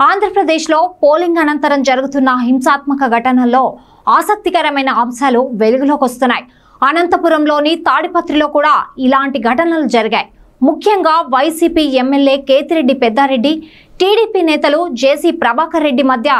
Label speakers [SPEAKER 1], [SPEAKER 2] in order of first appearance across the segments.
[SPEAKER 1] ఆంధ్రప్రదేశ్లో పోలింగ్ అనంతరం జరుగుతున్న హింసాత్మక ఘటనల్లో ఆసక్తికరమైన అంశాలు వెలుగులోకి వస్తున్నాయి. అనంతపురంలోని తాడిపత్రిలో కూడా ఇలాంటి ఘటనలు జరిగాయి. ముఖ్యంగా YCP MLA Kethireddy Peddareddy, TDP నేతలు జేసీ ప్రభాకర్ రెడ్డి మధ్య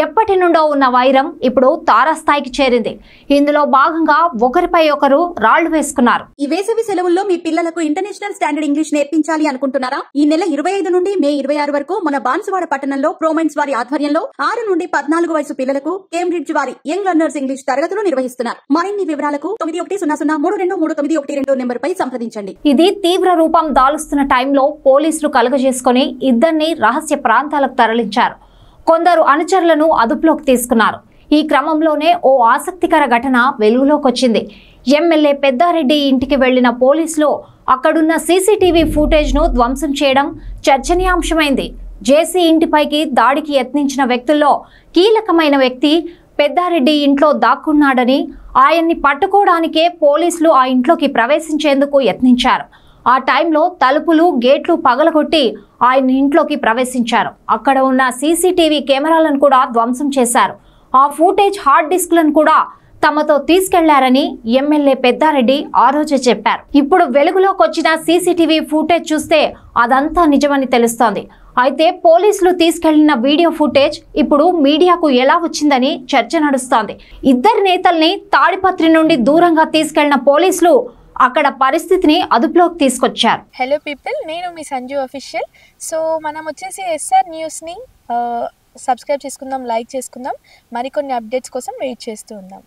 [SPEAKER 1] ఎప్పటి నుండో ఉన్న వైరం ఇప్పుడు తారాస్థాయికి చేరింది. ఇందులో భాగంగా ఒకరిపై ఒకరు రాళ్లు వేసుకున్నారు.
[SPEAKER 2] ఈ వేసవి సెలవుల్లో మీ పిల్లలకు ఇంటర్నేషనల్ స్టాండర్డ్ ఇంగ్లీష్ నేర్పించాలి అనుకుంటున్నారా? ఈ నెల 25 నుండి మే 26 వరకు మన బాన్సువాడ పట్టణంలో ప్రోమైన్స్ వారి ఆధ్వర్యంలో 6 నుండి 14 వయసు పిల్లలకు కేంబ్రిడ్జ్ వారి యంగ్ లెర్నర్స్ ఇంగ్లీష్ తరగతులు నిర్వహిస్తున్నారు. మరిన్ని వివరాలకు 9100323122 నెంబర్ పై సంప్రదించండి.
[SPEAKER 1] ఇది తీవ్ర రూపం దాలుస్తున్న టైంలో పోలీసులు కలుగజేసుకుని ఇద్దరిని రహస్య ప్రాంతాలకు తరలించారు. కొందరు అనుచరులను అదుపులోకి తీసుకున్నారు. ఈ క్రమంలోనే ఓ ఆసక్తికర ఘటన వెలుగులోకి వచ్చింది. ఎమ్మెల్యే పెద్దారెడ్డి ఇంటికి వెళ్లిన పోలీసులు అక్కడున్న సీసీటీవీ ఫుటేజ్ను ధ్వంసం చేయడం చర్చనీయాంశమైంది. జేసీ ఇంటిపైకి దాడికి యత్నించిన వ్యక్తుల్లో కీలకమైన వ్యక్తి పెద్దారెడ్డి ఇంట్లో దాక్కున్నాడని, ఆయన్ని పట్టుకోవడానికే పోలీసులు ఆ ఇంట్లోకి ప్రవేశించేందుకు యత్నించారు. ఆ టైంలో తలుపులు, గేట్లు పగలగొట్టి ఆయన ఇంట్లోకి ప్రవేశించారు. అక్కడ ఉన్న సీసీటీవీ కెమెరాలను కూడా ధ్వంసం చేశారు. ఆ ఫుటేజ్ హార్డ్ డిస్క్లను కూడా తమతో తీసుకెళ్లారని ఎమ్మెల్యే పెద్దారెడ్డి ఆ రోజే చెప్పారు. ఇప్పుడు వెలుగులోకి వచ్చిన సీసీటీవీ ఫుటేజ్ చూస్తే అదంతా నిజమని తెలుస్తోంది. అయితే పోలీసులు తీసుకెళ్లిన వీడియో ఫుటేజ్ ఇప్పుడు మీడియాకు ఎలా వచ్చిందని చర్చ నడుస్తోంది. ఇద్దరు నేతల్ని తాడిపత్రి నుండి దూరంగా తీసుకెళ్లిన పోలీసులు అక్కడ పరిస్థితిని అదుపులోకి తీసుకొచ్చారు.
[SPEAKER 3] హలో పీపుల్, నేను మీ సంజు అఫీషియల్. సో మనం వచ్చేసి ఎస్ఆర్ న్యూస్ని సబ్స్క్రైబ్ చేసుకుందాం, లైక్ చేసుకుందాం, మరికొన్ని అప్డేట్స్ కోసం వెయిట్ చేస్తూ ఉందాం.